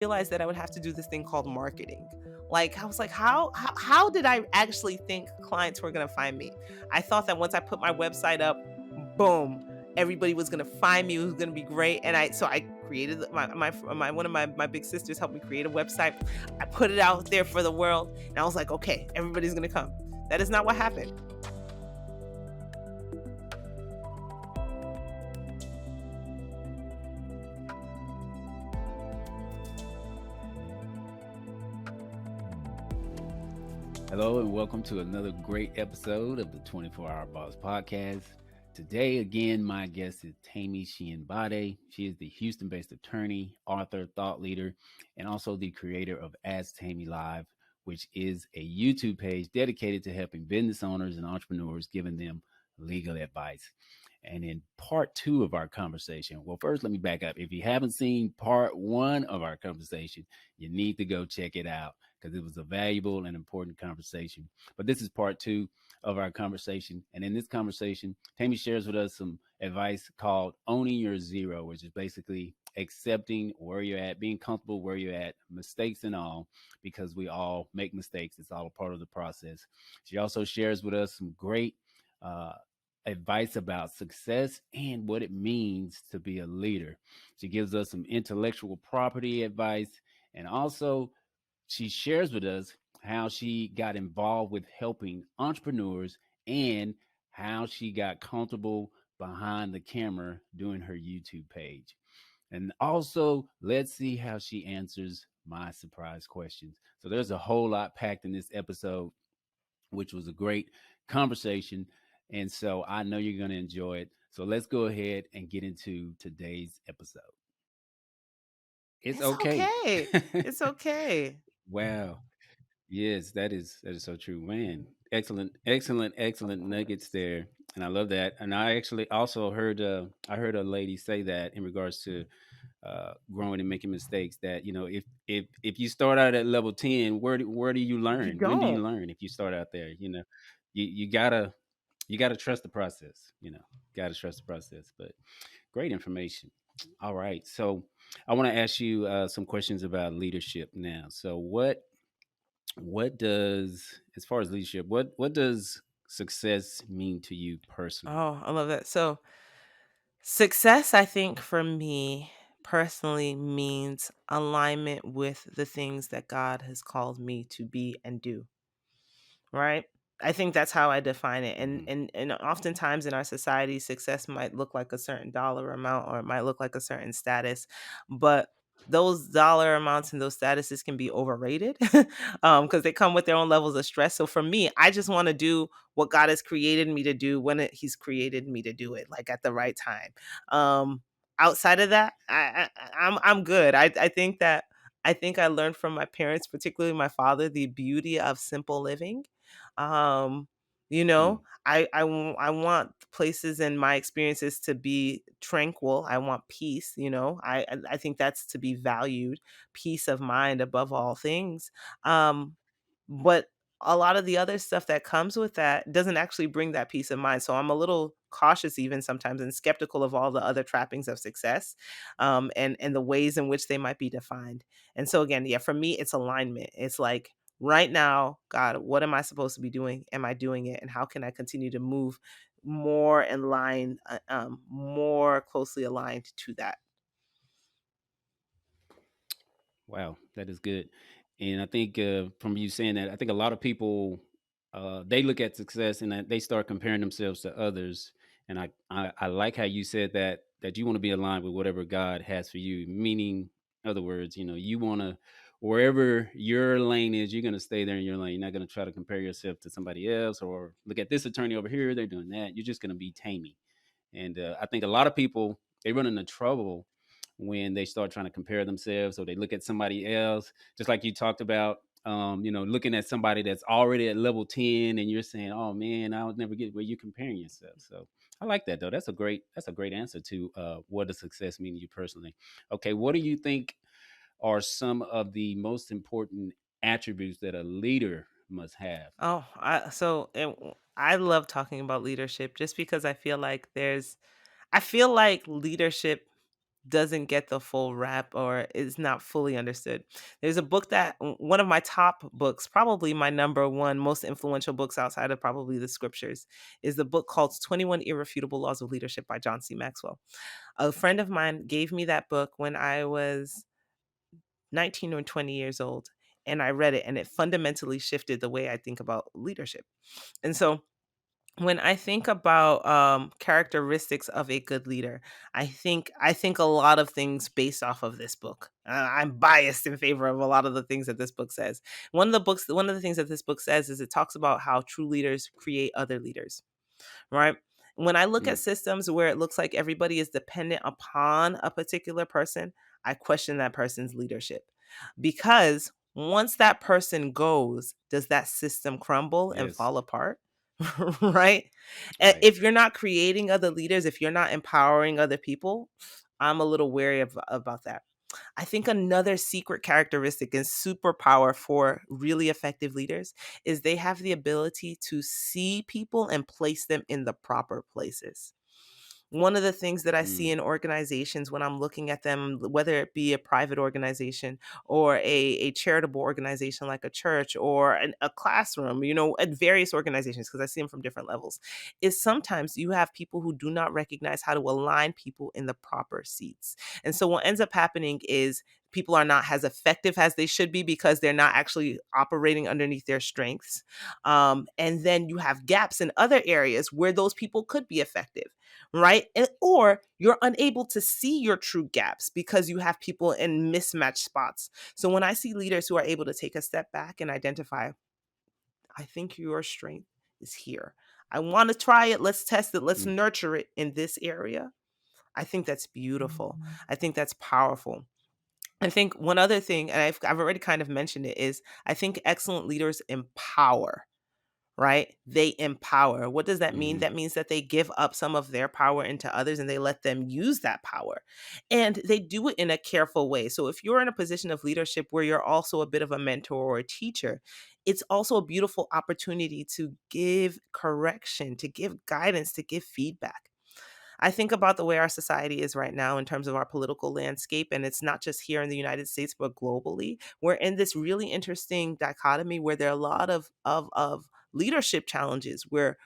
realized that I would have to do this thing called marketing. Like I was like, how did I actually think clients were gonna find me? I thought that once I put my website up, boom, everybody was gonna find me. It was gonna be great. And I created my one of my big sisters helped me create a website. I put it out there for the world, and I was like, okay, everybody's gonna come. That is not what happened. Hello and welcome to another great episode of the 24-Hour Boss Podcast. Today, again, my guest is Temi Siyanbade. She is the Houston-based attorney, author, thought leader, and also the creator of Ask Temi Live, which is a YouTube page dedicated to helping business owners and entrepreneurs, giving them legal advice. And in part two of our conversation, well, first, let me back up. If you haven't seen part one of our conversation, you need to go check it out because it was a valuable and important conversation. But this is part two of our conversation. And in this conversation, Temi shares with us some advice called owning your zero, which is basically accepting where you're at, being comfortable where you're at, mistakes and all, because we all make mistakes. It's all a part of the process. She also shares with us some great uh, advice about success and what it means to be a leader. She gives us some intellectual property advice, and also she shares with us how she got involved with helping entrepreneurs and how she got comfortable behind the camera doing her YouTube page. And also, let's see how she answers my surprise questions. So there's a whole lot packed in this episode, which was a great conversation. And so I know you're going to enjoy it. So let's go ahead and get into today's episode. It's It's okay. okay. It's okay. Wow. Yes, that is so true, man. Excellent, excellent, excellent nuggets there, and I love that. And I actually also heard I heard a lady say that in regards to growing and making mistakes. That if you start out at level 10, where do you You learn? When do you don't. learn? If you start out there, you gotta trust the process. Gotta trust the process. But great information. All right, so I want to ask you some questions about leadership now. So what does, as far as leadership, what does success mean to you personally? Oh, I love that. So, success, I think, for me personally means alignment with the things that God has called me to be and do, right? I think that's how I define it. And Hmm. and and oftentimes in our society, success might look like a certain dollar amount or it might look like a certain status, but those dollar amounts and those statuses can be overrated because they come with their own levels of stress. So for me, I just want to do what God has created me to do when He's created me to do it, like at the right time. Um, Outside of that, I'm good. I think I learned from my parents, particularly my father, the beauty of simple living. Um, Mm. I want places and my experiences to be tranquil. I want peace. I think that's to be valued, peace of mind above all things. Um, but a lot of the other stuff that comes with that doesn't actually bring that peace of mind. So I'm a little cautious even sometimes and skeptical of all the other trappings of success, and the ways in which they might be defined. And so again, yeah, for me, it's alignment. It's like right now, God, what am I supposed to be doing? Am I doing it? And how can I continue to move more in line, more closely aligned to that? Wow, that is good. And I think from you saying that, I think a lot of people they look at success and that they start comparing themselves to others. And I like how you said that you want to be aligned with whatever God has for you. Meaning, in other words, you want to wherever your lane is, you're going to stay there in your lane. You're not going to try to compare yourself to somebody else or look at this attorney over here. They're doing that. You're just going to be Tammy. And I think a lot of people they run into trouble when they start trying to compare themselves or they look at somebody else, just like you talked about. Looking at somebody that's already at level 10 and you're saying, oh man, I'll never get where you're comparing yourself. So I like that though. That's a great answer to what does success mean to you personally. Okay, what do you think are some of the most important attributes that a leader must have? I love talking about leadership just because I feel like leadership doesn't get the full rap or is not fully understood. There's a book that one of my top books, probably my number one most influential books outside of probably the scriptures, is the book called 21 Irrefutable Laws of Leadership by John C. Maxwell. A friend of mine gave me that book when I was 19 or 20 years old, and I read it, and it fundamentally shifted the way I think about leadership. And so when I think about characteristics of a good leader, I think a lot of things based off of this book. I'm biased in favor of a lot of the things that this book says. One of the things that this book says is it talks about how true leaders create other leaders, right? When I look at Mm, systems where it looks like everybody is dependent upon a particular person, I question that person's leadership. Because once that person goes, does that system crumble and yes. fall apart? Right? And Right. if you're not creating other leaders, if you're not empowering other people, I'm a little wary about that. I think another secret characteristic and superpower for really effective leaders is they have the ability to see people and place them in the proper places. One of the things that I see Mm, in organizations when I'm looking at them, whether it be a private organization or a charitable organization like a church or a classroom, at various organizations, because I see them from different levels, is sometimes you have people who do not recognize how to align people in the proper seats. And so what ends up happening is people are not as effective as they should be because they're not actually operating underneath their strengths. And then you have gaps in other areas where those people could be effective, right? Or you're unable to see your true gaps because you have people in mismatched spots. So when I see leaders who are able to take a step back and identify, I think your strength is here. I want to try it. Let's test it. Let's mm, nurture it in this area. I think that's beautiful. I think that's powerful. I think one other thing, and I've already kind of mentioned it, is I think excellent leaders empower, right? They empower. What does that mean? mm-hmm. That means that they give up some of their power into others and they let them use that power. And they do it in a careful way. So if you're in a position of leadership where you're also a bit of a mentor or a teacher, it's also a beautiful opportunity to give correction, to give guidance, to give feedback. I think about the way our society is right now in terms of our political landscape, and it's not just here in the United States, but globally. We're in this really interesting dichotomy where there are a lot of leadership challenges where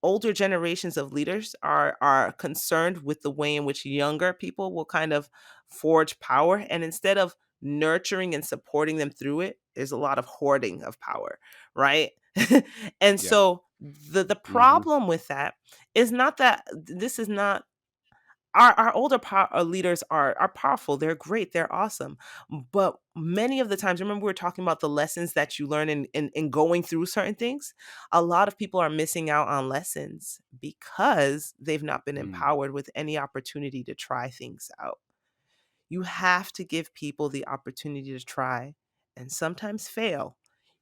older generations of leaders are concerned with the way in which younger people will kind of forge power, and instead of nurturing and supporting them through it, there's a lot of hoarding of power, right? And Yeah. so the Mm-hmm. problem with that is not that this is not our older leaders are powerful. They're great. They're awesome. But many of the times, remember we were talking about the lessons that you learn in going through certain things. A lot of people are missing out on lessons because they've not been Mm, empowered with any opportunity to try things out. You have to give people the opportunity to try and sometimes fail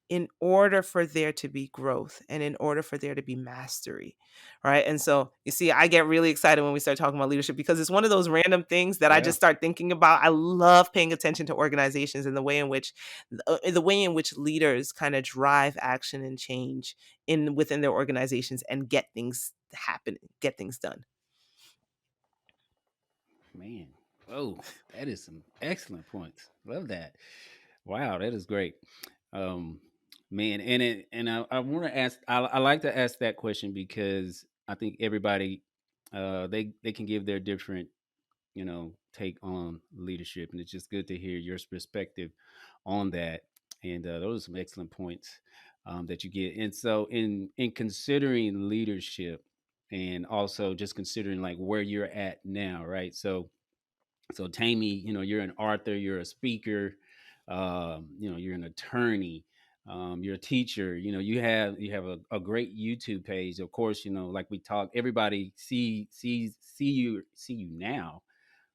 in order for there to be growth and in order for there to be mastery, right? And so, you see, I get really excited when we start talking about leadership because it's one of those random things that I yeah. just start thinking about. I love paying attention to organizations and the way in which leaders kind of drive action and change in within their organizations and get things happening, get things done. Man. Oh, that is some excellent points. Love that. Wow, that is great. Um, man, and I want to ask. I like to ask that question because I think everybody, they can give their different, take on leadership, and it's just good to hear your perspective on that. And those are some excellent points that you get. And so, in considering leadership, and also just considering like where you're at now, right? So Tammy, you're an author, you're a speaker, you're an attorney, you're a teacher. You have a great YouTube page. Of course, like we talked, everybody see you now,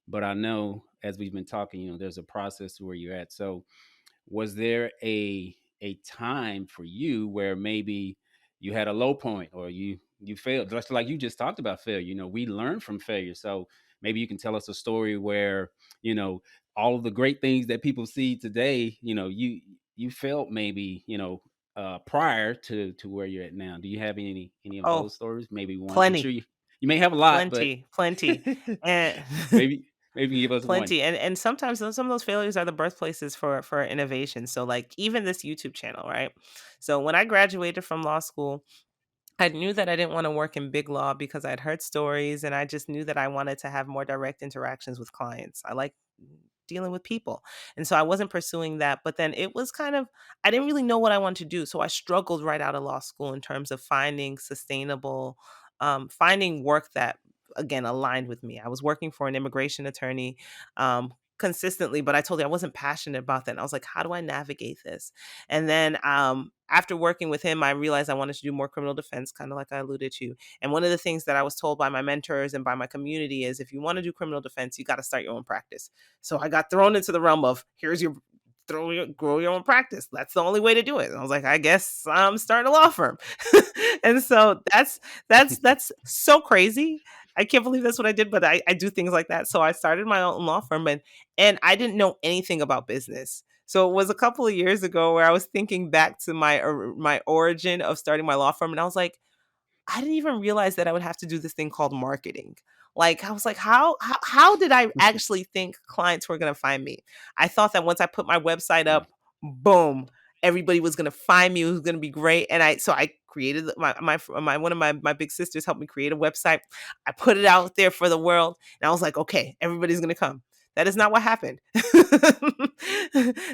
but I know as we've been talking, there's a process to where you're at. So was there a time for you where maybe you had a low point or you failed, just like you just talked about failure? We learn from failure. So maybe you can tell us a story where you know all of the great things that people see today, you felt maybe, prior to where you're at now. Do you have any of Oh, those stories? Maybe one. I'm sure plenty, you may have a lot, but plenty, plenty. And maybe. Maybe give us one. Plenty, and sometimes some of those failures are the birthplaces for innovation. So, like, even this YouTube channel, right? So when I graduated from law school, I knew that I didn't wanna work in big law because I'd heard stories, and I just knew that I wanted to have more direct interactions with clients. I like dealing with people, and so I wasn't pursuing that, but then it was kind of, I didn't really know what I wanted to do, so I struggled right out of law school in terms of finding sustainable, finding work that, again, aligned with me. I was working for an immigration attorney, consistently, but I told you I wasn't passionate about that, and I was like, "How do I navigate this?" And then, after working with him, I realized I wanted to do more criminal defense, kind of like I alluded to. And one of the things that I was told by my mentors and by my community is if you want to do criminal defense, you got to start your own practice. So I got thrown into the realm of here's your grow your own practice. That's the only way to do it. And I was like, I guess I'm starting a law firm. And so that's so crazy. I can't believe that's what I did, but I do things like that. So I started my own law firm, and I didn't know anything about business. So it was a couple of years ago where I was thinking back to my origin of starting my law firm, and I was like, I didn't even realize that I would have to do this thing called marketing. Like, I was like, how did I actually think clients were gonna find me? I thought that once I put my website Mm, up, boom, everybody was gonna find me, it was gonna be great. And I created my one of my big sisters helped me create a website. I put it out there for the world, and I was like, okay, everybody's gonna come. That is not what happened.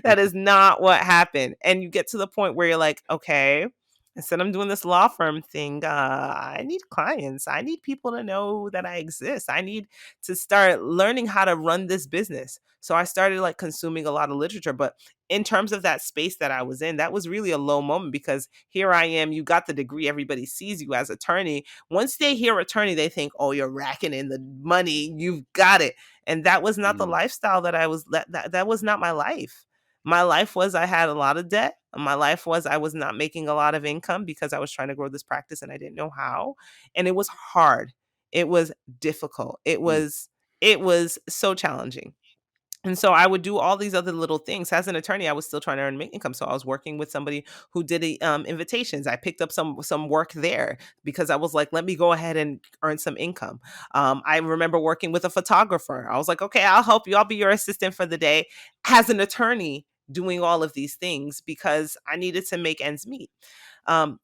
That is not what happened. And you get to the point where you're like, okay, instead I'm doing this law firm thing, I need clients. I need people to know that I exist. I need to start learning how to run this business. So I started like consuming a lot of literature. But in terms of that space that I was in, that was really a low moment because here I am, you got the degree, everybody sees you as attorney. Once they hear attorney, they think, oh, you're racking in the money, you've got it. And that was not the mm, lifestyle that that was not my life. My life was I had a lot of debt. My life was I was not making a lot of income because I was trying to grow this practice and I didn't know how. And it was hard. It was difficult. mm, It was so challenging. And so I would do all these other little things. As an attorney, I was still trying to earn income. So I was working with somebody who did invitations. I picked up some work there because I was like, let me go ahead and earn some income. I remember working with a photographer. I was like, okay, I'll help you. I'll be your assistant for the day. As an attorney, doing all of these things because I needed to make ends meet.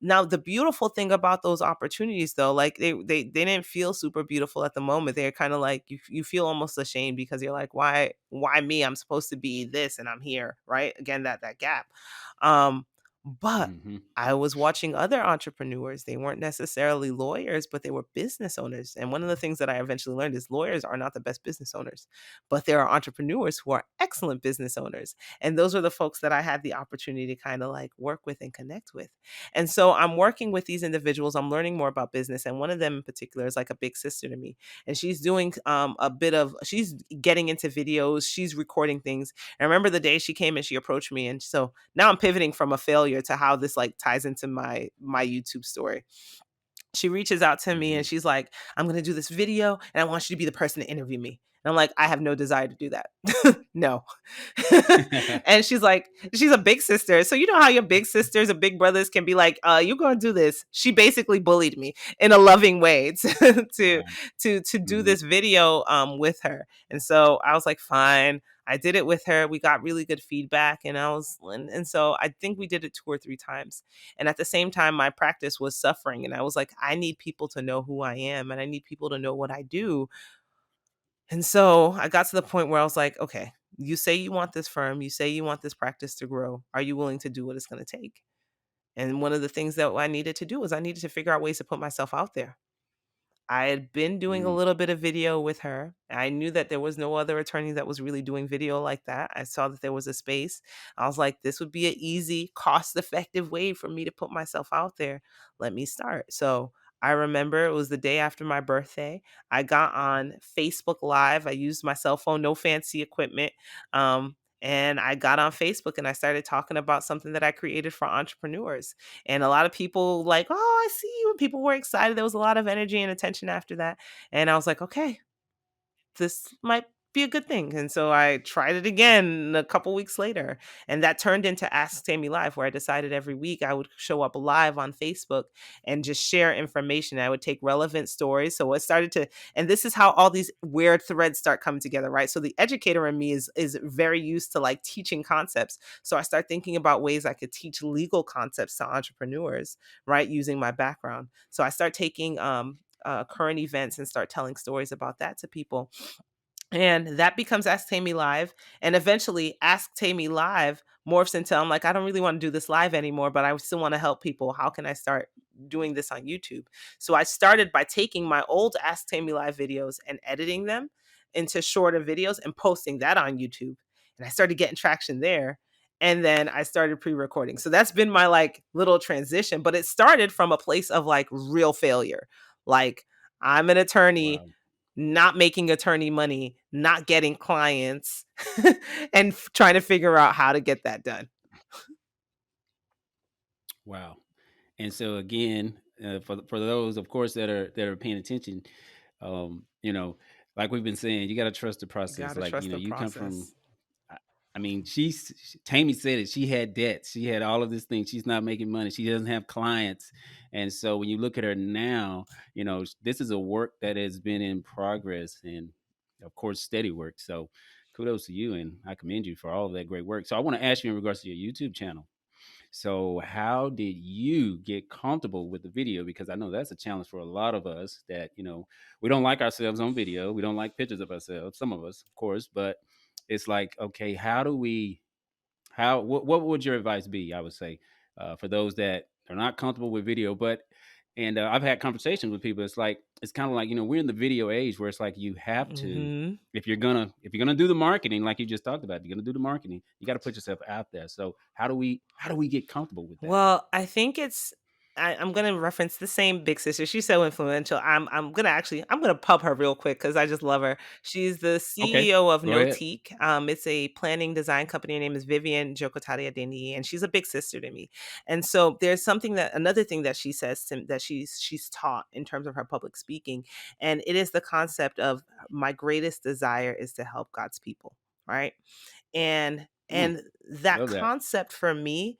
Now the beautiful thing about those opportunities though, like they didn't feel super beautiful at the moment. They're kind of like you feel almost ashamed because you're like, why me? I'm supposed to be this and I'm here, right? Again, that gap. But mhm, I was watching other entrepreneurs. They weren't necessarily lawyers, but they were business owners. And one of the things that I eventually learned is lawyers are not the best business owners, but there are entrepreneurs who are excellent business owners. And those are the folks that I had the opportunity to kind of like work with and connect with. And so I'm working with these individuals. I'm learning more about business. And one of them in particular is like a big sister to me. And she's doing she's getting into videos, she's recording things. And I remember the day she came and she approached me. And so now I'm pivoting from a failure to how this like ties into my YouTube story. She reaches out to me mhm. and she's like, I'm going to do this video and I want you to be the person to interview me. And I'm like, I have no desire to do that. No. And she's like, she's a big sister. So you know how your big sisters or big brothers can be like, you're going to do this. She basically bullied me in a loving way Wow. to do Mhm, this video with her. And so I was like, fine. I did it with her. We got really good feedback and so I think we did it 2 or 3 times. And at the same time, my practice was suffering. And I was like, I need people to know who I am and I need people to know what I do. And so I got to the point where I was like, okay, you say you want this firm, you say you want this practice to grow. Are you willing to do what it's going to take? And one of the things that I needed to do was I needed to figure out ways to put myself out there. I had been doing a mm, little bit of video with her. I knew that there was no other attorney that was really doing video like that. I saw that there was a space. I was like, this would be an easy, cost effective way for me to put myself out there. Let me start. So I remember it was the day after my birthday. I got on Facebook Live. I used my cell phone, no fancy equipment. And I got on Facebook and I started talking about something that I created for entrepreneurs. And a lot of people like, "Oh, I see you." And people were excited. There was a lot of energy and attention after that. And I was like, "Okay, this might be a good thing. And so I tried it again a couple weeks later. And that turned into Ask Tammy Live, where I decided every week I would show up live on Facebook and just share information. I would take relevant stories. So it started to, and this is how all these weird threads start coming together, right? So the educator in me is very used to like teaching concepts. So I start thinking about ways I could teach legal concepts to entrepreneurs, right? Using my background. So I start taking current events and start telling stories about that to people. And that becomes Ask Tammy Live. And eventually, Ask Tammy Live morphs into I'm like, I don't really want to do this live anymore, but I still want to help people. How can I start doing this on YouTube? So I started by taking my old Ask Tammy Live videos and editing them into shorter videos and posting that on YouTube. And I started getting traction there. And then I started pre-recording. So that's been my like little transition, but it started from a place of like real failure. Like, I'm an attorney, Wow. not making attorney money, not getting clients, and trying to figure out how to get that done. Wow. And so again, for those, of course, that are paying attention, you know, like we've been saying, you got to trust the process. Gotta Like, trust the you come from. process. I I mean, Tammy said it. She had debts. She had all of this thing. She's not making money. She doesn't have clients. And so when you look at her now, this is a work that has been in progress and, of course, steady work. So kudos to you, and I commend you for all of that great work. So I want to ask you in regards to your YouTube channel. So, how did you get comfortable with the video? Because I know that's a challenge for a lot of us that, we don't like ourselves on video. We don't like pictures of ourselves, some of us, of course, but it's like, okay, what would your advice be? I would say, for those that are not comfortable with video, and I've had conversations with people. It's kind of like, we're in the video age where it's like you have to, Mhm. if you're gonna do the marketing, like you just talked about, if you're gonna do the marketing, you got to put yourself out there. So how do we get comfortable with that? Well, I think I'm gonna reference the same big sister. She's so influential. I'm gonna pub her real quick because I just love her. She's the Okay, CEO of go ahead. Notique. It's a planning design company. Her name is Vivian Jokotadia Deni, and she's a big sister to me. And so there's another thing that she says that she's taught in terms of her public speaking, and it is the concept of my greatest desire is to help God's people, right? And Mm, that love that. concept for me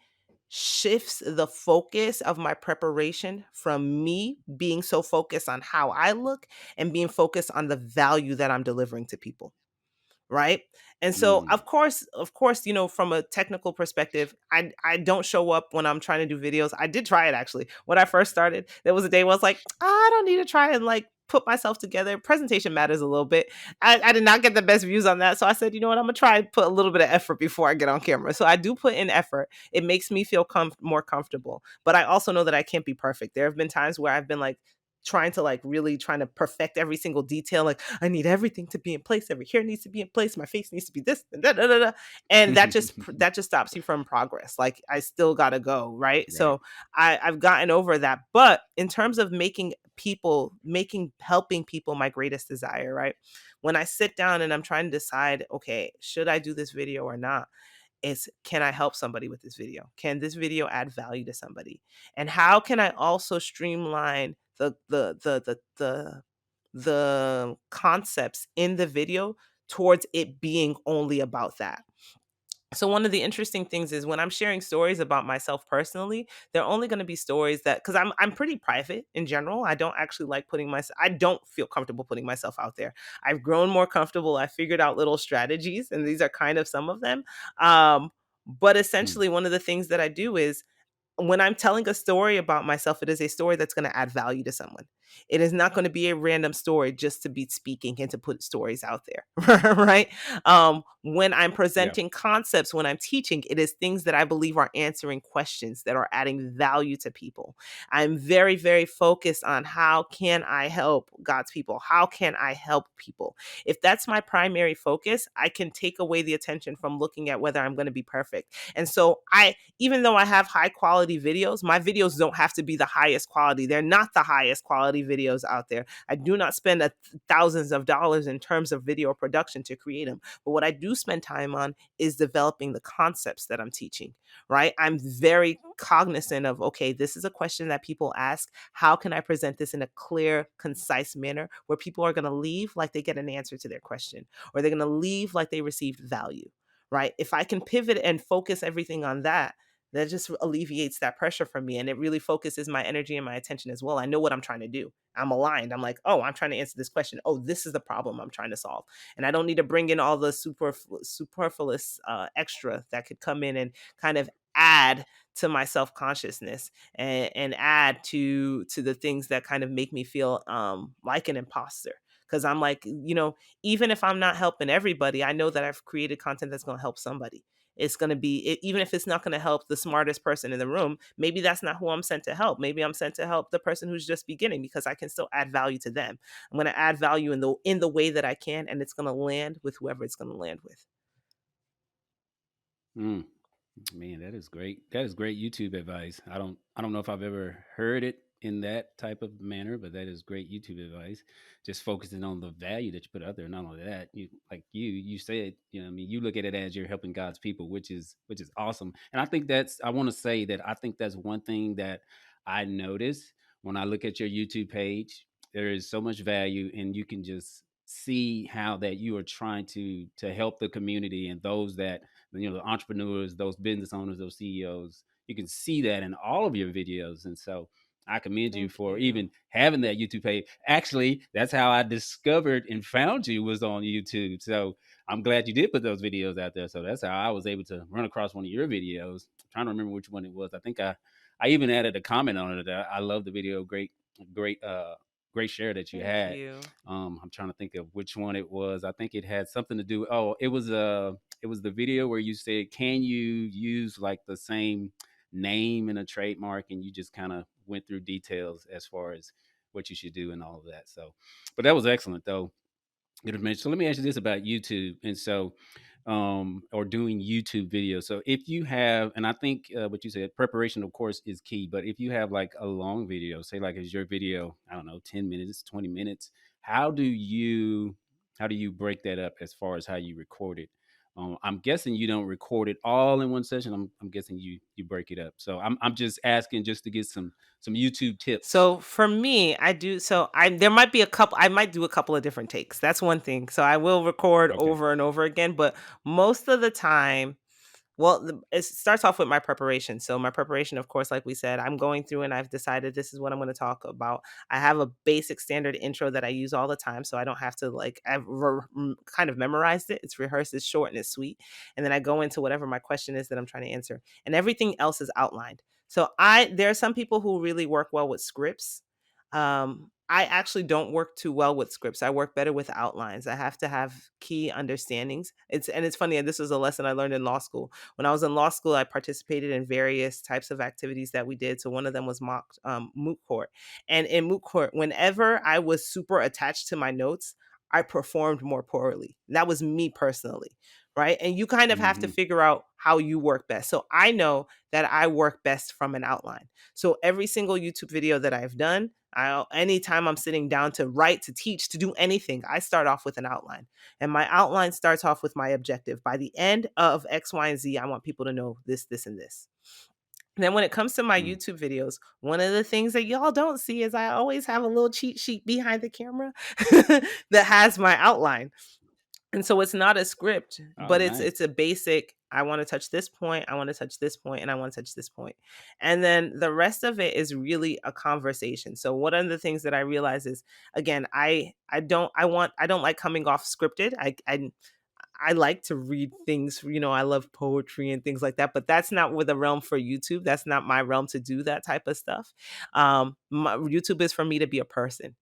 shifts the focus of my preparation from me being so focused on how I look and being focused on the value that I'm delivering to people, right? And so Mm. of course, from a technical perspective, I don't show up when I'm trying to do videos. I did try it actually. When I first started, there was a day where I was like, I don't need to try and like put myself together. Presentation matters a little bit. I did not get the best views on that. So I said, you know what, I'm gonna try and put a little bit of effort before I get on camera. So I do put in effort. It makes me feel more comfortable. But I also know that I can't be perfect. There have been times where I've been like really trying to perfect every single detail. Like, I need everything to be in place. Every hair needs to be in place. My face needs to be this and da da da da. And that just stops you from progress. Like, I still gotta go, right? Right. So I've gotten over that. But in terms of helping people my greatest desire, right? When I sit down and I'm trying to decide, okay, should I do this video or not? Is, can I help somebody with this video? Can this video add value to somebody? And how can I also streamline the concepts in the video towards it being only about that? So one of the interesting things is when I'm sharing stories about myself personally, they're only going to be stories that, because I'm pretty private in general. I don't actually like I don't feel comfortable putting myself out there. I've grown more comfortable. I figured out little strategies, and these are kind of some of them. But Mm. essentially, one of the things that I do is when I'm telling a story about myself, it is a story that's going to add value to someone. It is not going to be a random story just to be speaking and to put stories out there, right? When I'm Yeah. presenting concepts, when I'm teaching, it is things that I believe are answering questions that are adding value to people. I'm very, very focused on how can I help God's people? How can I help people? If that's my primary focus, I can take away the attention from looking at whether I'm going to be perfect. And so even though I have high quality videos, my videos don't have to be the highest quality. They're not the highest quality many videos out there. I do not spend thousands of dollars in terms of video production to create them. But what I do spend time on is developing the concepts that I'm teaching, right? I'm very cognizant of, okay, this is a question that people ask. How can I present this in a clear, concise manner where people are going to leave like they get an answer to their question, or they're going to leave like they received value, right? If I can pivot and focus everything on that, that just alleviates that pressure from me, and it really focuses my energy and my attention as well. I know what I'm trying to do. I'm aligned. I'm like, oh, I'm trying to answer this question. Oh, this is the problem I'm trying to solve. And I don't need to bring in all the superfluous extra that could come in and kind of add to my self-consciousness, and add to the things that kind of make me feel like an imposter. Because I'm like, even if I'm not helping everybody, I know that I've created content that's going to help somebody. It's going to be, even if it's not going to help the smartest person in the room, maybe that's not who I'm sent to help. Maybe I'm sent to help the person who's just beginning, because I can still add value to them. I'm going to add value in the way that I can, and it's going to land with whoever it's going to land with. Mm. Man, that is great. That is great YouTube advice. I don't know if I've ever heard it in that type of manner, but that is great YouTube advice. Just focusing on the value that you put out there. Not only that, you said, I mean, you look at it as you're helping God's people, which is awesome. And I want to say that I think that's one thing that I notice when I look at your YouTube page. There is so much value, and you can just see how that you are trying to help the community and those that, the entrepreneurs, those business owners, those CEOs. You can see that in all of your videos. And so I commend you Thank for you. even having that YouTube page. Actually, that's how I discovered and found you, was on YouTube. So I'm glad you did put those videos out there. So that's how I was able to run across one of your videos. I'm trying to remember which one it was. I think I even added a comment on it. I love the video. Great great share that you Thank had. you. I'm trying to think of which one it was. I think it had something to do. Oh, it was the video where you said, "Can you use like the same name and a trademark?" And you just kind of went through details as far as what you should do and all of that. So, but that was excellent though. Good information. So let me ask you this about YouTube, and so, or doing YouTube videos. So if you have, and I think what you said, preparation, of course, is key. But if you have like a long video, say like is your video, I don't know, 10 minutes, 20 minutes, how do you how do you break that up as far as how you record it? I'm guessing you don't record it all in one session. I'm guessing you break it up. So I'm just asking just to get some YouTube tips. So for me, I do so I there might be a couple I might do a couple of different takes. That's one thing. So I will record Okay. over and over again, but most of the time, well, it starts off with my preparation. So my preparation, of course, like we said, I'm going through and I've decided this is what I'm going to talk about. I have a basic standard intro that I use all the time, so I don't have to like kind of memorized it. It's rehearsed, it's short and it's sweet, and then I go into whatever my question is that I'm trying to answer, and everything else is outlined. So there are some people who really work well with scripts. I actually don't work too well with scripts. I work better with outlines. I have to have key understandings. It's funny, and this was a lesson I learned in law school. When I was in law school, I participated in various types of activities that we did. So one of them was moot court. And in moot court, whenever I was super attached to my notes, I performed more poorly. That was me personally, right? And you kind of have to Hmm. figure out how you work best. So I know that I work best from an outline. So every single YouTube video that I've done, anytime I'm sitting down to write, to teach, to do anything, I start off with an outline. And my outline starts off with my objective. By the end of X, Y, and Z, I want people to know this, this, and this. And then when it comes to my Mm. YouTube videos, one of the things that y'all don't see is I always have a little cheat sheet behind the camera that has my outline. And so it's not a script, Oh, but it's nice. it's a basic, I want to touch this point, I want to touch this point, and I want to touch this point. And then the rest of it is really a conversation. So one of the things that I realize is, again, I don't like coming off scripted. I like to read things, I love poetry and things like that, but that's not with the realm for YouTube. That's not my realm to do that type of stuff. YouTube is for me to be a person.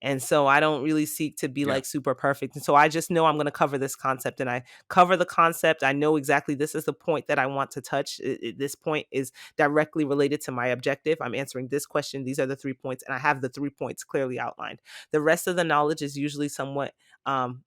And so I don't really seek to be Yeah. like super perfect. And so I just know I'm going to cover this concept, and I cover the concept. I know exactly this is the point that I want to touch. This point is directly related to my objective. I'm answering this question. These are the 3 points, and I have the 3 points clearly outlined. The rest of the knowledge is usually somewhat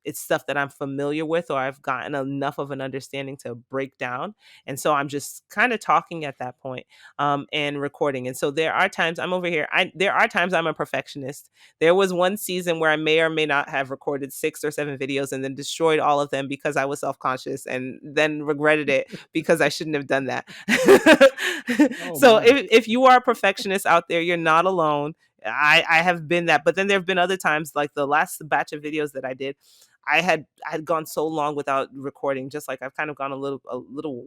It's stuff that I'm familiar with or I've gotten enough of an understanding to break down. And so I'm just kind of talking at that point, and recording. And so there are times I'm over here. There are times I'm a perfectionist. There was one season where I may or may not have recorded 6 or 7 videos and then destroyed all of them because I was self conscious and then regretted it because I shouldn't have done that. Oh So my. if you are a perfectionist out there, you're not alone. I have been that, but then there have been other times, like the last batch of videos that I did, I had gone so long without recording, just like I've kind of gone a little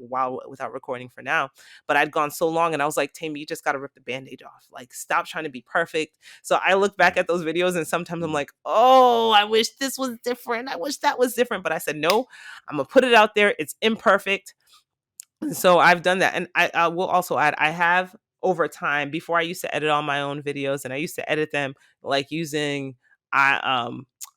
while without recording for now. But I'd gone so long and I was like, Tammy, you just gotta rip the band-aid off. Like, stop trying to be perfect. So I look back Right. at those videos and sometimes I'm Mm. like, oh, I wish this was different. I wish that was different. But I said, no, I'm gonna put it out there. It's imperfect. So I've done that, and I will also add, I have over time. Before I used to edit all my own videos, and I used to edit them like using I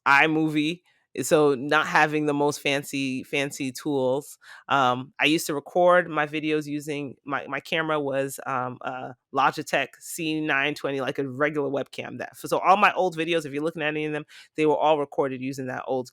iMovie. So not having the most fancy tools. I used to record my videos using my camera was Logitech C920, like a regular webcam. So all my old videos, if you're looking at any of them, they were all recorded using that old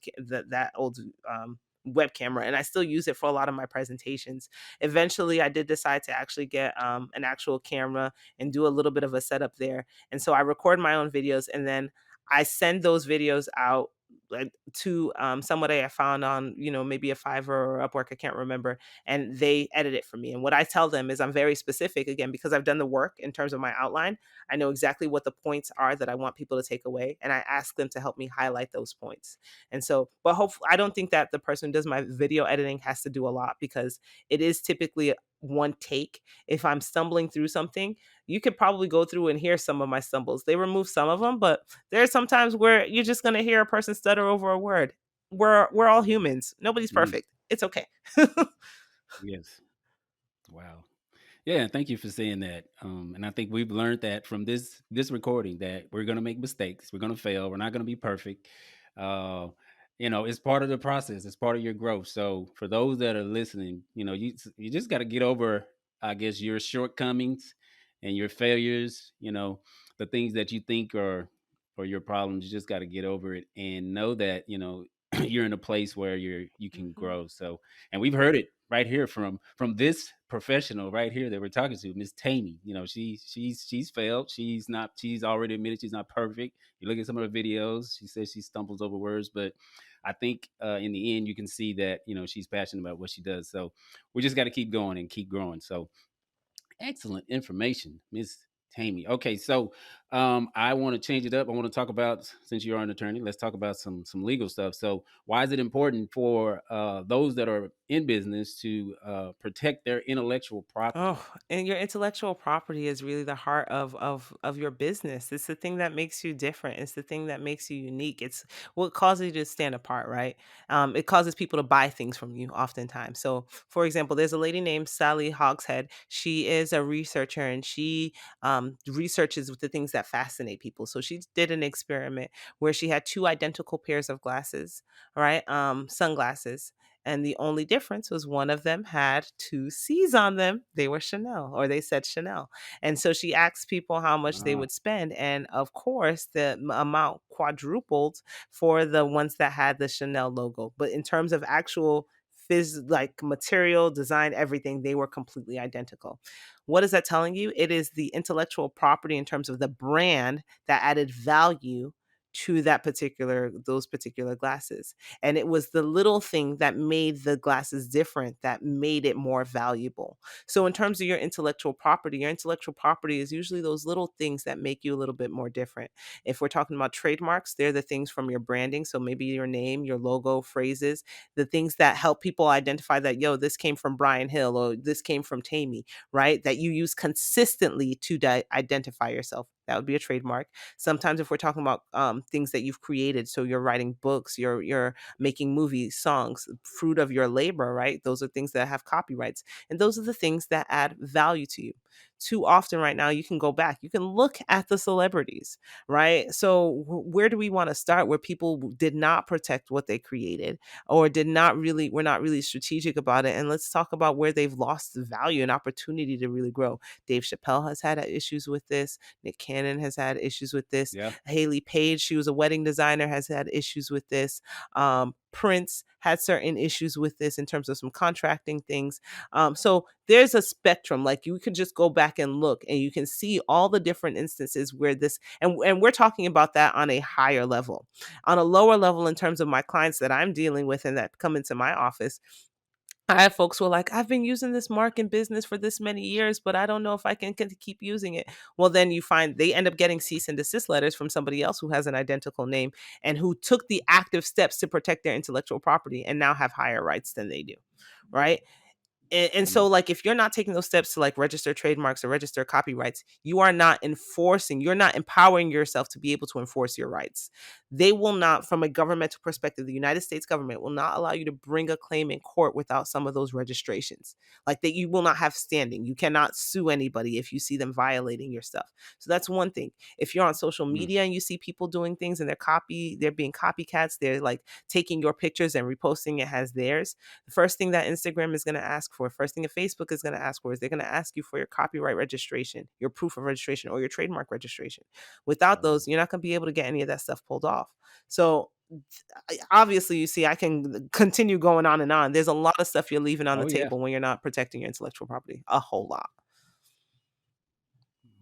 web camera, and I still use it for a lot of my presentations. Eventually I did decide to actually get an actual camera and do a little bit of a setup there. And so I record my own videos and then I send those videos out, like, to somebody I found on, maybe a Fiverr or Upwork, I can't remember, and they edit it for me. And what I tell them is I'm very specific, again, because I've done the work in terms of my outline. I know exactly what the points are that I want people to take away, and I ask them to help me highlight those points. And so, but hopefully, I don't think that the person who does my video editing has to do a lot because it is typically one take. If I'm stumbling through something, you could probably go through and hear some of my stumbles. They remove some of them, but there's sometimes where you're just going to hear a person stutter over a word. We're all humans. Nobody's Mm. perfect. It's okay. Yes. Wow. Yeah, thank you for saying that. And I think we've learned that from this recording that we're gonna make mistakes, we're gonna fail, we're not gonna be perfect. Uh, it's part of the process. It's part of your growth. So for those that are listening, you just got to get over, I guess, your shortcomings and your failures. The things that you think are your problems. You just got to get over it and know that you're in a place where you can Mhm. grow. So, and we've heard it right here from this professional right here that we're talking to, Miss Tami. She's failed. She's already admitted she's not perfect. You look at some of her videos, she says she stumbles over words, but I think in the end you can see that she's passionate about what she does. So we just got to keep going and keep growing. So excellent information, Miss Tammy. Okay, so I want to change it up. I want to talk about, since you're an attorney, let's talk about some legal stuff. So, why is it important for those that are in business to protect their intellectual property? Oh, and your intellectual property is really the heart of your business. It's the thing that makes you different. It's the thing that makes you unique. It's what causes you to stand apart, right? It causes people to buy things from you oftentimes. So, for example, there's a lady named Sally Hogshead. She is a researcher and she researches with the things that fascinate people. So she did an experiment where she had two identical pairs of glasses, right? Sunglasses, and the only difference was one of them had two C's on them. They were Chanel, or they said Chanel. And so she asked people how much they Ah, would spend. And of course, the amount quadrupled for the ones that had the Chanel logo. But in terms of actual like material, design, everything, they were completely identical. What is that telling you? It is the intellectual property in terms of the brand that added value to those particular glasses. And it was the little thing that made the glasses different, that made it more valuable. So in terms of your intellectual property is usually those little things that make you a little bit more different. If we're talking about trademarks, they're the things from your branding. So maybe your name, your logo, phrases, the things that help people identify that, yo, this came from Brian Hill or this came from Tammy, right? That you use consistently to identify yourself. That would be a trademark. Sometimes if we're talking about things that you've created, so you're writing books, you're making movies, songs, fruit of your labor, right? Those are things that have copyrights, and those are the things that add value to you. too often right now, you can go back, you can look at the celebrities, right? So where do we want to start, where people did not protect what they created, or did not really, were not really strategic about it? And let's talk about where they've lost the value and opportunity to really grow. Dave Chappelle has had issues with this. Nick Cannon has had issues with this. Yeah. Haley Page, she was a wedding designer, has had issues with this. Prince had certain issues with this in terms of some contracting things. So there's a spectrum. Like, you can just go back and look, and you can see all the different instances where this, and we're talking about that on a higher level. On a lower level, in terms of my clients that I'm dealing with and that come into my office, I have folks who are like, I've been using this mark in business for this many years, but I don't know if I can keep using it. Well, then you find they end up getting cease and desist letters from somebody else who has an identical name and who took the active steps to protect their intellectual property and now have higher rights than they do. Right. And so, Mm. like, if you're not taking those steps to like register trademarks or register copyrights, you are not enforcing, you're not empowering yourself to be able to enforce your rights. They will not, from a governmental perspective, the United States government will not allow you to bring a claim in court without some of those registrations. Like, that you will not have standing. You cannot sue anybody if you see them violating your stuff. So that's one thing. If you're on social Mm. media and you see people doing things and they're being copycats, they're like taking your pictures and reposting it as theirs. The first thing that Instagram is going to ask for, first thing that Facebook is going to ask for, is they're going to ask you for your copyright registration, your proof of registration, or your trademark registration. Without Oh. those, you're not going to be able to get any of that stuff pulled off. So obviously, you see, I can continue going on and on. There's a lot of stuff you're leaving on the Oh yeah. table when you're not protecting your intellectual property. A whole lot.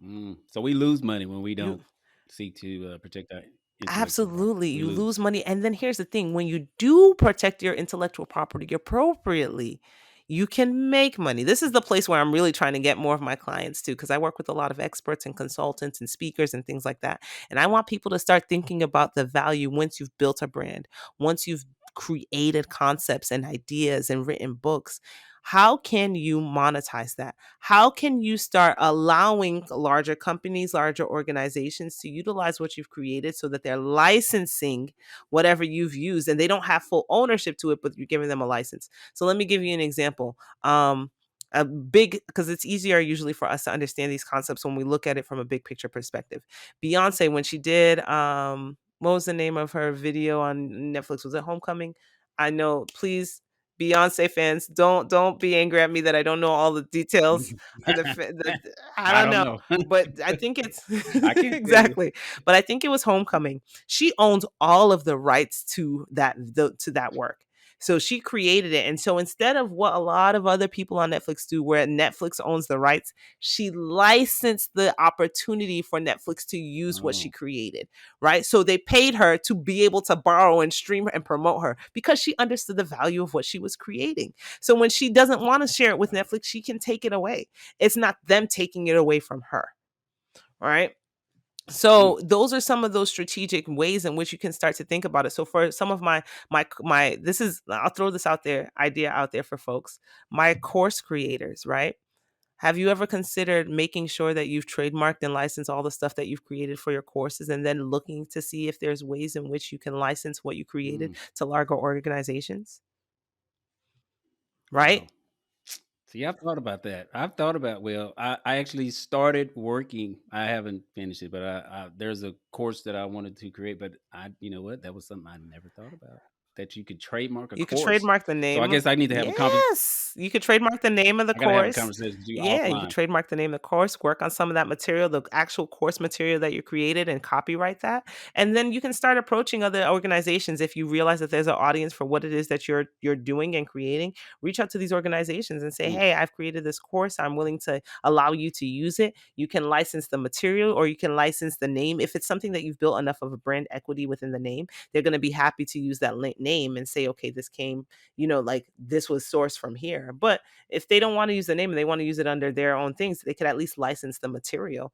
Mm. So we lose money when we You don't seek to protect our intellectual property. Absolutely. We You lose. lose money. And then here's the thing, when you do protect your intellectual property appropriately, you can make money. This is the place where I'm really trying to get more of my clients to, because I work with a lot of experts and consultants and speakers and things like that. And I want people to start thinking about the value once you've built a brand, once you've created concepts and ideas and written books. How can you monetize that? How can you start allowing larger companies, larger organizations to utilize what you've created so that they're licensing whatever you've used and they don't have full ownership to it, but you're giving them a license? So let me give you an example. A big, because it's easier usually for us to understand these concepts when we look at it from a big picture perspective. Beyonce, when she did, what was the name of her video on Netflix? Was it Homecoming? I know, please, Beyonce fans, don't be angry at me that I don't know all the details. I I don't don't know, know. but I think it's I can't tell you. exactly. But I think it was Homecoming. She owns all of the rights to to that work. So she created it. And so instead of what a lot of other people on Netflix do, where Netflix owns the rights, she licensed the opportunity for Netflix to use what she Oh. created, right? So they paid her to be able to borrow and stream and promote her because she understood the value of what she was creating. So when she doesn't want to share it with Netflix, she can take it away. It's not them taking it away from her, right? Mm. So those are some of those strategic ways in which you can start to think about it. So for some of my this is, I'll throw this out there, idea out there for folks, my course creators, right? Have you ever considered making sure that you've trademarked and licensed all the stuff that you've created for your courses, and then looking to see if there's ways in which you can license what you created Mm. to larger organizations, right? Wow. See, I've thought about that. I've thought about, well, I actually started working. I haven't finished it, but there's a course that I wanted to create, but you know what? That was something I never thought about, that you could trademark a You could course. trademark the So I name. guess I need to have a conversation. Yes, you could trademark the name of the I got to have a course. conversation with you Yeah, you could offline. trademark the name of the course, work on some of that material, the actual course material that you created, and copyright that. And then you can start approaching other organizations if you realize that there's an audience for what it is that you're doing and creating. Reach out to these organizations and say, Mm. "Hey, I've created this course. I'm willing to allow you to use it. You can license the material or you can license the name. If it's something that you've built enough of a brand equity within the name, they're going to be happy to use that name and say, okay, this came, like, this was sourced from here. But if they don't want to use the name and they want to use it under their own things, they could at least license the material.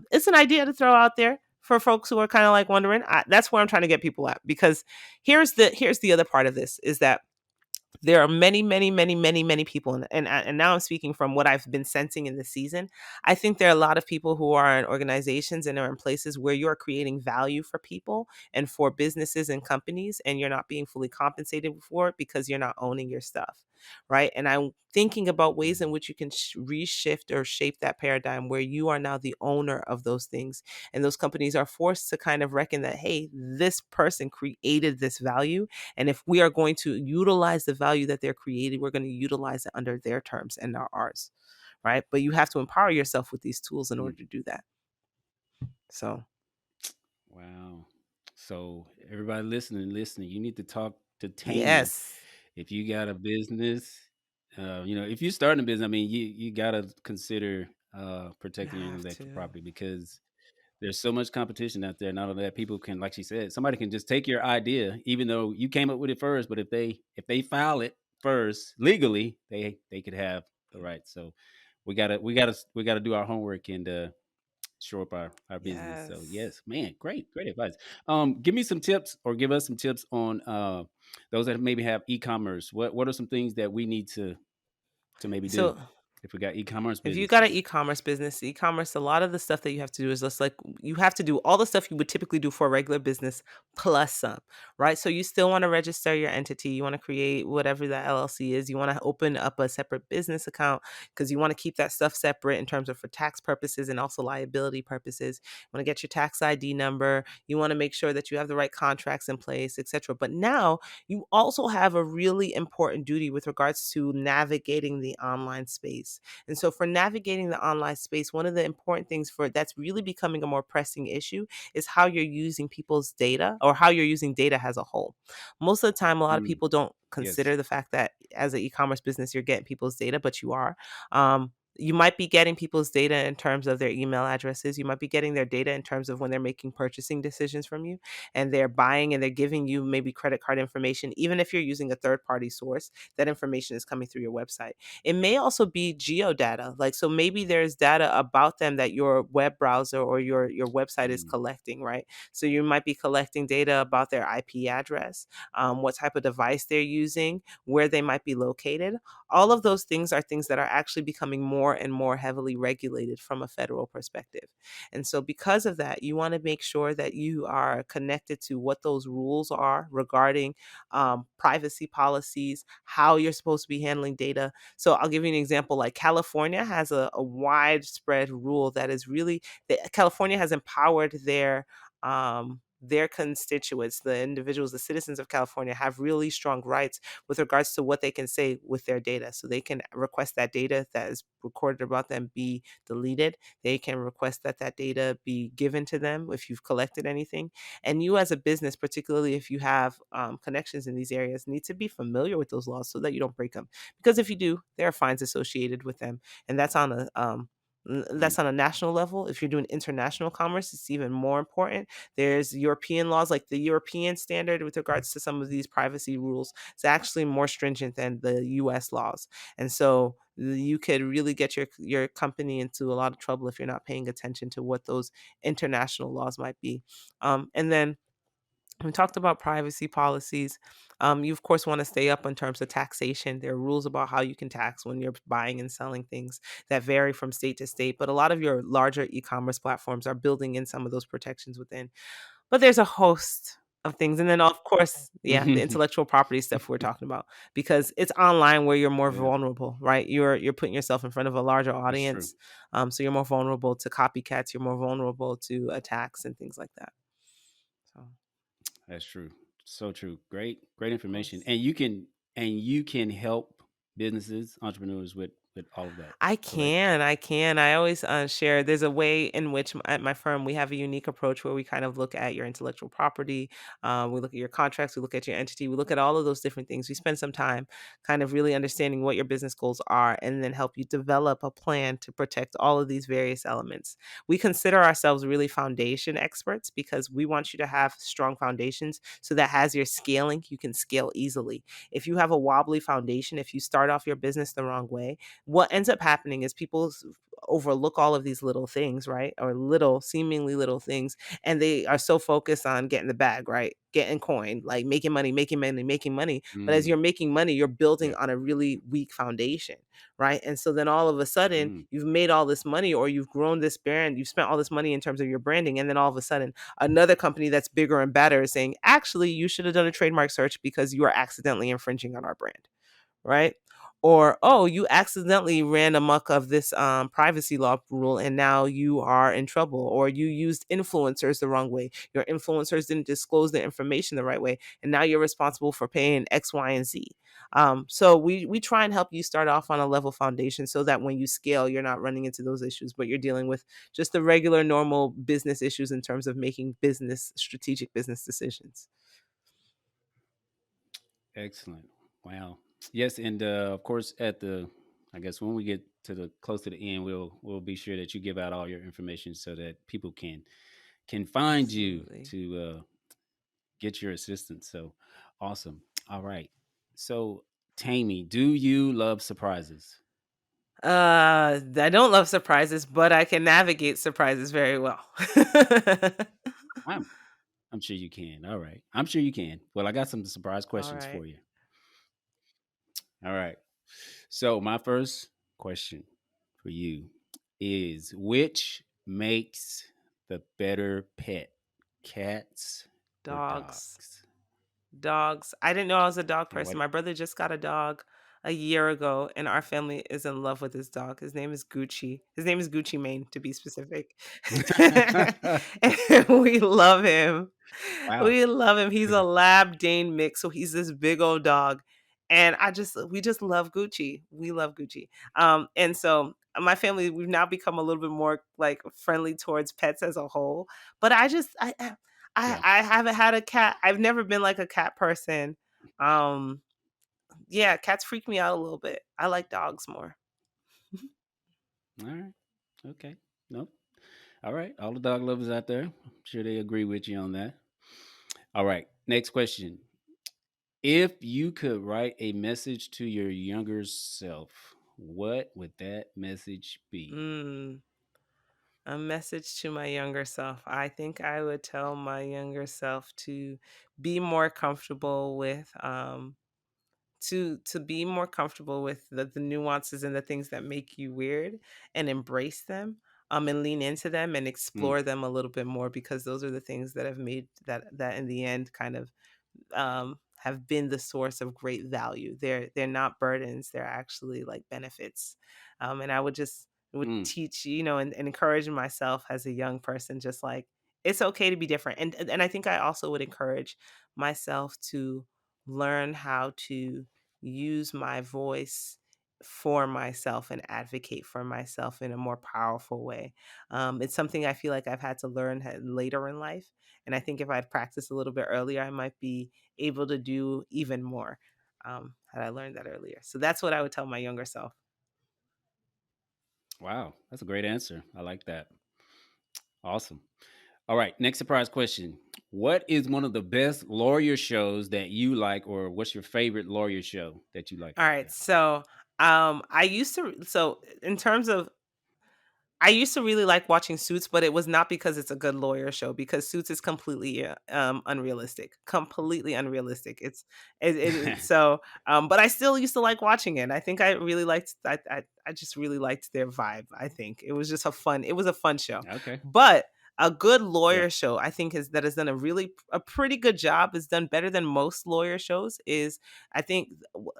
It's an idea to throw out there for folks who are kind of like wondering. That's where I'm trying to get people at, because here's the other part of this is that there are many, many, many, many, many people, and now I'm speaking from what I've been sensing in this season. I think there are a lot of people who are in organizations and are in places where you are creating value for people and for businesses and companies, and you're not being fully compensated for it because you're not owning your stuff, right? And I thinking about ways in Mhm. which you can reshift or shape that paradigm where you are now the owner of those things. And those companies are forced to kind of reckon that, hey, this person created this value. And if we are going to utilize the value that they're creating, we're going to utilize it under their terms and not ours. Right. But you have to empower yourself with these tools in Mm. order to do that. So, Wow. So everybody listening, you need to talk to Tammy. yes, If you got a business, if you're starting a business, I mean, you gotta consider you protecting your have intellectual to. property because there's so much competition out there. Not only that, people can, like she said, somebody can just take your idea, even though you came up with it first. But if they file it first legally, they could have the right. So we gotta do our homework and shore up our business. So Yes. yes, man, great advice. Give me some tips or give us some tips on those that maybe have e-commerce. What are some things that we need to maybe do So, if we got e-commerce if you got an businesses? e-commerce business, e-commerce, a lot of the stuff that you have to do is just like you have to do all the stuff you would typically do for a regular business plus some, right? So you still want to register your entity, you want to create whatever that LLC is, you want to open up a separate business account because you want to keep that stuff separate in terms of for tax purposes and also liability purposes. You want to get your tax ID number, you want to make sure that you have the right contracts in place, etc. But now you also have a really important duty with regards to navigating the online space. And so for navigating the online space, one of the important things for that's really becoming a more pressing issue is how you're using people's data or how you're using data as a whole. Most of the time, a lot of Mm, people don't yes. consider the fact that as an e-commerce business, you're getting people's data, but you are. You might be getting people's data in terms of their email addresses. You might be getting their data in terms of when they're making purchasing decisions from you and they're buying and they're giving you maybe credit card information. Even if you're using a third party source, that information is coming through your website. It may also be geodata. Like so maybe there's data about them that your web browser or your website is Mm, collecting, right? So you might be collecting data about their IP address, what type of device they're using, where they might be located. All of those things are things that are actually becoming more and more heavily regulated from a federal perspective. And so because of that, you want to make sure that you are connected to what those rules are regarding privacy policies, how you're supposed to be handling data. So I'll give you an example. Like California has a widespread rule that is really that California has empowered their constituents, the individuals, the citizens of California have really strong rights with regards to what they can say with their data. So they can request that data that is recorded about them be deleted. They can request that that data be given to them if you've collected anything. And you, as a business, particularly if you have connections in these areas, need to be familiar with those laws so that you don't break them. Because if you do, there are fines associated with them, and mm, that's on a national level. If you're doing international commerce, it's even more important. There's European laws, like the European standard with regards to some of these privacy rules. It's actually more stringent than the US laws. And so you could really get your company into a lot of trouble if you're not paying attention to what those international laws might be. And then we talked about privacy policies. You of course want to stay up in terms of taxation. There are rules about how you can tax when you're buying and selling things that vary from state to state. But a lot of your larger e-commerce platforms are building in some of those protections within. But there's a host of things. And then of course, yeah, the mm. intellectual property stuff we're talking about because it's online where you're more Yes, vulnerable, right? You're putting yourself in front of a larger that's true. audience. So you're more vulnerable to copycats, you're more vulnerable to attacks and things like that. So, of That's true. So true. Great information. course. And you can help businesses, entrepreneurs with all of that. I Correct? can, I can. I always share. There's a way in which at my firm we have a unique approach where we kind of look at your intellectual property, we look at your contracts, we look at your entity, we look at all of those different things. We spend some time kind of really understanding what your business goals are, and then help you develop a plan to protect all of these various elements. We consider ourselves really foundation experts because we want you to have strong foundations so that as you're scaling, you can scale easily. If you have a wobbly foundation, if you start off your business the wrong way, what ends up happening is people overlook all of these little things, right? Or little, seemingly little things. And they are so focused on getting the bag, right? Getting coin, like making money, making money, making money. But as Mm, you're making money, you're building yeah. on a really weak foundation, right? And so then all of a sudden, Mm, you've made all this money or you've grown this brand, you've spent all this money in terms of your branding. And then all of a sudden, another company that's bigger and better is saying, actually, you should have done a trademark search because you are accidentally infringing on our brand, right? Or, oh, you accidentally ran amok of this privacy law rule and now you are in trouble. Or you used influencers the wrong way. Your influencers didn't disclose the information the right way, and now you're responsible for paying X, Y, and Z. So we try and help you start off on a level foundation so that when you scale, you're not running into those issues, but you're dealing with just the regular, normal business issues in terms of making strategic business decisions. Excellent. Wow. Yes, and of course, I guess when we get to the close to the end, we'll be sure that you give out all your information so that people can find you Absolutely. to get your assistance. So awesome. All right. So Tammy, do you love surprises? I don't love surprises, but I can navigate surprises very well. I'm I'm sure you can. All right. I'm sure you can. Well, I got some surprise All questions right. for you. All right. So my first question for you is, which makes the better pet, cats or Dogs. dogs? Dogs. I didn't know I was a dog And person. what? My brother just got a dog a year ago, and our family is in love with his dog. His name is Gucci. His name is Gucci Mane, to be specific. And we love him. Wow. We love him. He's a Lab Dane mix, so he's this big old dog. And we just love Gucci. We love Gucci. And so my family, we've now become a little bit more like friendly towards pets as a whole. But Yeah. I haven't had a cat. I've never been like a cat person. Um, yeah, cats freak me out a little bit. I like dogs more. All right. Okay. No. All right. All the dog lovers out there, I'm sure they agree with you on that. All right. Next question. If you could write a message to your younger self, what would that message be? Mm, a message to my younger self. I think I would tell my younger self to be more comfortable with to be more comfortable with the nuances and the things that make you weird, and embrace them, and lean into them and Mm, explore them a little bit more, because those are the things that have made that in the end kind of have been the source of great value. They're not burdens; they're actually like benefits. And I would mm, teach, and encourage myself as a young person, just like it's okay to be different. And I think I also would encourage myself to learn how to use my voice for myself and advocate for myself in a more powerful way. It's something I feel like I've had to learn later in life, and I think if I'd practiced a little bit earlier, I might be able to do even more, had I learned that earlier. So that's what I would tell my younger self. wow. That's a great answer. I like that. Awesome. All right. Next surprise question. What is one of the best lawyer shows that you like, or what's your favorite lawyer show that you like All out right. there? So I used to, so in terms of, I used to really like watching Suits, but it was not because it's a good lawyer show, because Suits is completely unrealistic, completely unrealistic. But I still used to like watching it. I think I really liked, I just really liked their vibe. I think it was a fun show. Okay. But a good Yeah. lawyer show, I think, is that has done a pretty good job, is done better than most lawyer shows, is, I think,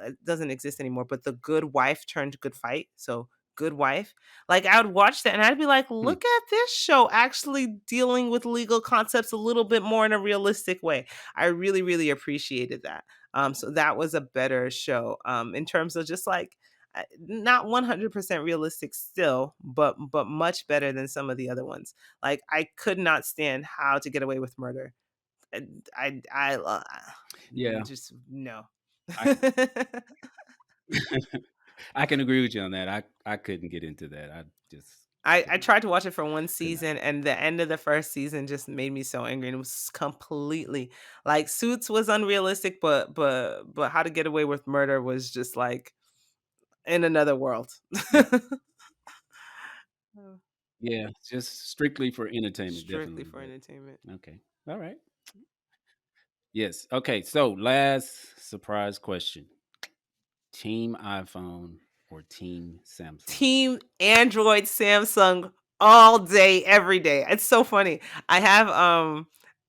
it doesn't exist anymore, but The Good Wife Turned Good Fight. So Good Wife, like, I would watch that and I'd be like, Hmm. "Look at this show actually dealing with legal concepts a little bit more in a realistic way." I really, really appreciated that. So that was a better show, in terms of just, like, not 100% realistic still, but much better than some of the other ones. Like, I could not stand How to Get Away with Murder. Yeah. just no. I I can agree with you on that. I couldn't get into that. I just I couldn't tried to watch it for one could not. season, and the end of the first season just made me so angry, and it was completely like, Suits was unrealistic, but How to Get Away with Murder was just, like, in another world. Yeah. Yeah, just strictly for entertainment, Strictly definitely, for but entertainment. okay. All right. Yes. Okay, so last surprise question. Team iPhone or team Samsung? Team Android, Samsung all day, every day. It's so funny. I have,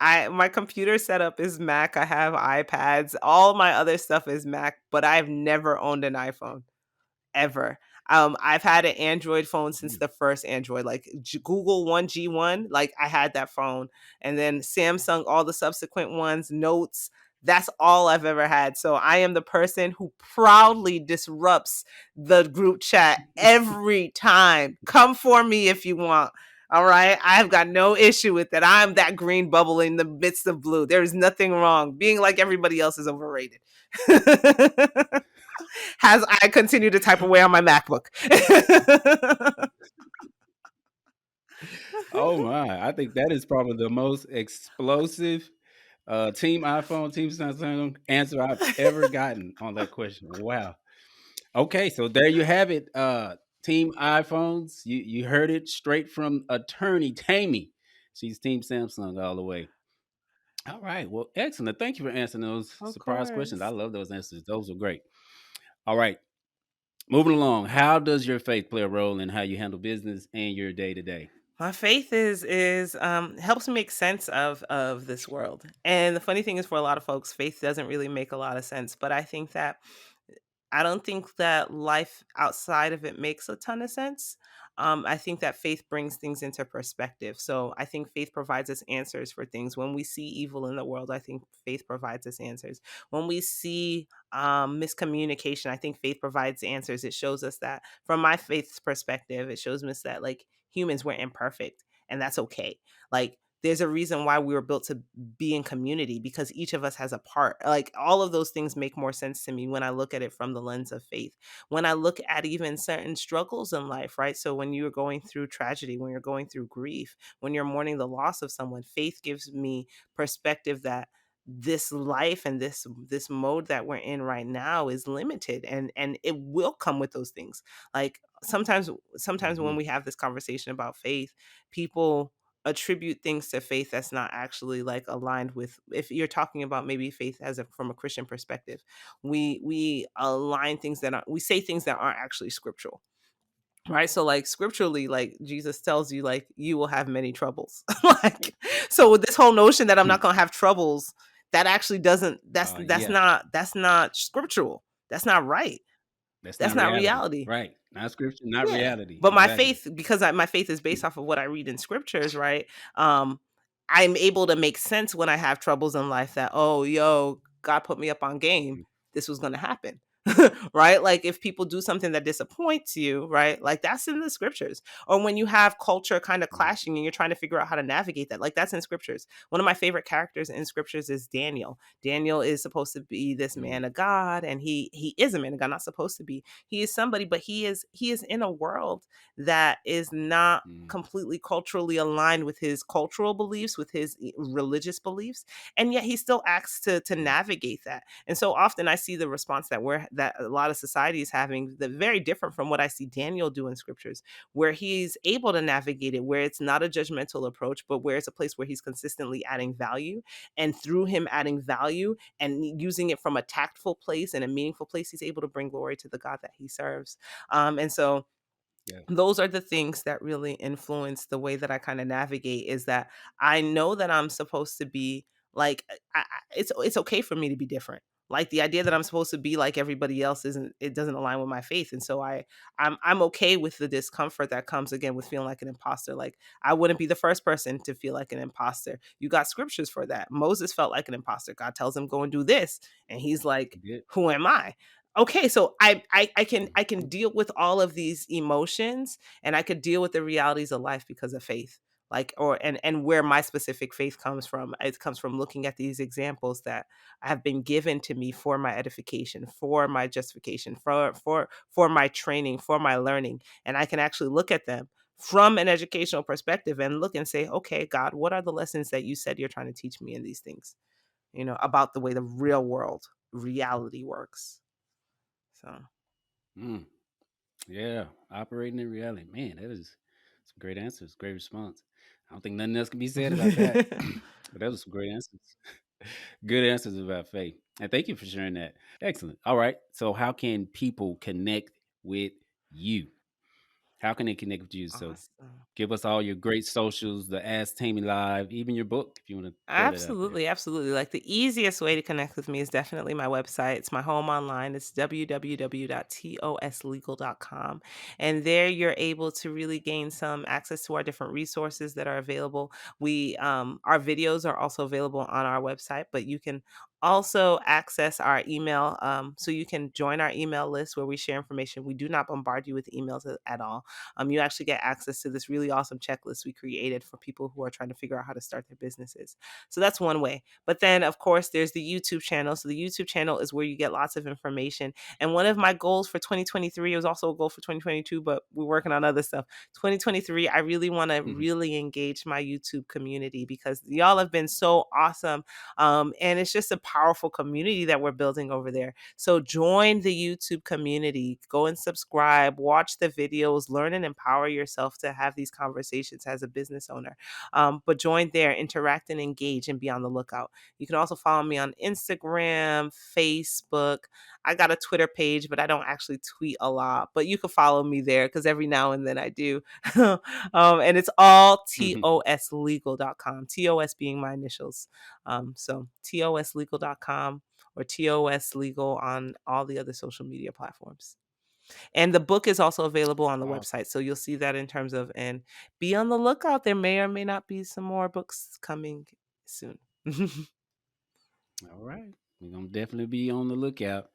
I my computer setup is Mac, I have iPads, all my other stuff is Mac, but I've never owned an iPhone. ever. I've had an Android phone since Mm. the first Android, like Google One G1. Like I had that phone, and then Samsung, all the subsequent ones, Notes. That's all I've ever had. So I am the person who proudly disrupts the group chat every time. Come for me if you want. All right. I've got no issue with that. I'm that green bubble in the midst of blue. There is nothing wrong. Being like everybody else is overrated. As I continue to type away on my MacBook. Oh my, I think that is probably the most explosive Team iPhone, Team Samsung answer I've ever gotten on that question. Wow. Okay, so there you have it. Team iPhones. You heard it straight from attorney Temi. She's Team Samsung all the way. All right. Well, excellent. Thank you for answering those Of surprise questions. I course. love those answers. Those were great. All right. Moving along. How does your faith play a role in how you handle business and your day to day? My faith is helps make sense of this world. And the funny thing is, for a lot of folks, faith doesn't really make a lot of sense. But I don't think that life outside of it makes a ton of sense. I think that faith brings things into perspective. So I think faith provides us answers for things. When we see evil in the world, I think faith provides us answers. When we see miscommunication, I think faith provides answers. It shows us that, from my faith's perspective, it shows us that, like, humans, we're imperfect, and that's okay. Like, there's a reason why we were built to be in community, because each of us has a part. Like, all of those things make more sense to me when I look at it from the lens of faith. When I look at even certain struggles in life, right? So when you're going through tragedy, when you're going through grief, when you're mourning the loss of someone, faith gives me perspective that this life and this mode that we're in right now is limited, and it will come with those things. Like, sometimes when Hmm. we have this conversation about faith, people attribute things to faith that's not actually, like, aligned with, if you're talking about maybe faith as a from a Christian perspective, we align things that are we say things that aren't actually scriptural. Right? So, like, scripturally, like, Jesus tells you, like, you will have many troubles. Like, so with this whole notion that I'm not gonna have troubles, that actually doesn't Yeah, that's not scriptural. That's not right. that's That's not not reality. reality. Right. Not scripture, not Yeah. reality. But my Exactly. faith, because my faith is based off of what I read in scriptures, right? Um, I'm able to make sense when I have troubles in life that, oh, yo, God put me up on game. This was going to happen. Right? Like, if people do something that disappoints you, right? Like, that's in the scriptures. Or when you have culture kind of Mhm. clashing and you're trying to figure out how to navigate that, like, that's in scriptures. One of my favorite characters in scriptures is Daniel. Daniel is supposed to be this Mm, man of God, and he is a man of God, not supposed to be. He is somebody, but he is in a world that is not mm, completely culturally aligned with his cultural beliefs, with his religious beliefs, and yet he still acts to mm, navigate that. And so often I see the response that a lot of society is having, that very different from what I see Daniel do in scriptures, where he's able to navigate it, where it's not a judgmental approach, but where it's a place where he's consistently adding value, and through him adding value and using it from a tactful place and a meaningful place, he's able to bring glory to the God that he serves. And so yeah. those are the things that really influence the way that I kind of navigate, is that I know that I'm supposed to be like, it's okay for me to be different. Like, the idea that I'm supposed to be like everybody else isn't, it doesn't align with my faith. And so I'm okay with the discomfort that comes, again, with feeling like an imposter. Like, I wouldn't be the first person to feel like an imposter. You got scriptures for that. Moses felt like an imposter. God tells him, go and do this, and he's like, You did. who am I? Okay, so I can Mhm. deal with all of these emotions, and I could deal with the realities of life because of faith. Like, or and where my specific faith comes from, it comes from looking at these examples that have been given to me for my edification, for my justification, for my training, for my learning. And I can actually look at them from an educational perspective and look and say, okay, God, what are the lessons that you said you're trying to teach me in these things, about the way the real world reality works. So Mm, yeah. Operating in reality. Man, that is some great answers. Great response. I don't think nothing else can be said about that. But that was some great answers. Good answers about faith. And thank you for sharing that. Excellent. All right. So how can people connect with you? how can they connect with you? So Awesome. give us all your great socials, the Ask Tammy Live, even your book, if you want to throw that out there. Absolutely, absolutely. Like the easiest way to connect with me is definitely my website. It's my home online. It's www.toslegal.com. And there you're able to really gain some access to our different resources that are available. Our videos are also available on our website, but you can also access our email. So you can join our email list where we share information. We do not bombard you with emails at all. You actually get access to this really awesome checklist we created for people who are trying to figure out how to start their businesses. So that's one way. But then, of course, there's the YouTube channel. So the YouTube channel is where you get lots of information. And one of my goals for 2023, it was also a goal for 2022, but we're working on other stuff. 2023, I really want to really engage my YouTube community because y'all have been so awesome. And it's just a powerful community that we're building over there. So join the YouTube community, go and subscribe, watch the videos, learn and empower yourself to have these conversations as a business owner. But join there, interact and engage, and be on the lookout. You can also follow me on Instagram, Facebook. I got a Twitter page, but I don't actually tweet a lot. But you can follow me there because every now and then I do. And it's all toslegal.com, TOS being my initials. So toslegal.com or TOS Legal on all the other social media platforms. And the book is also available on the Awesome. website. So you'll see that in terms of, and be on the lookout. There may or may not be some more books coming soon. All right. We're gonna definitely be on the lookout.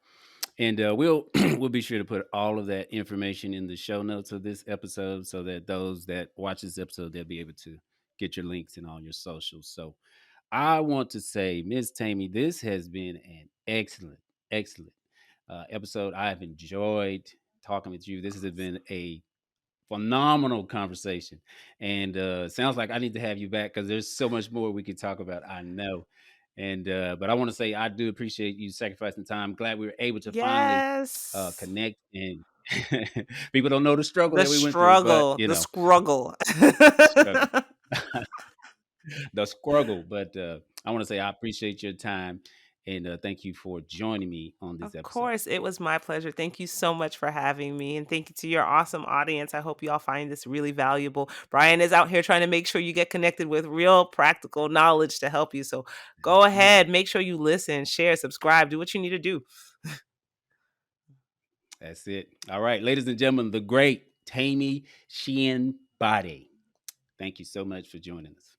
And we'll we'll be sure to put all of that information in the show notes of this episode so that those that watch this episode, they'll be able to get your links and all your socials. So I want to say, Ms. Tammy, this has been an excellent, excellent episode. I have enjoyed talking with you. This has been a phenomenal conversation, and sounds like I need to have you back because there's so much more we could talk about. I know, and but I want to say I do appreciate you sacrificing time. Glad we were able to finally Yes. connect, and people don't know the struggle The that we went through, but struggle, you the know, struggle. the struggle, the struggle. But I want to say I appreciate your time, and thank you for joining me on this Of episode. course, it was my pleasure. Thank you so much for having me. And thank you to your awesome audience. I hope you all find this really valuable. Brian is out here trying to make sure you get connected with real practical knowledge to help you. So go That's it. ahead, make sure you listen, share, subscribe, do what you need to do. That's it. All right, ladies and gentlemen, the great Temi Siyanbade. Thank you so much for joining us.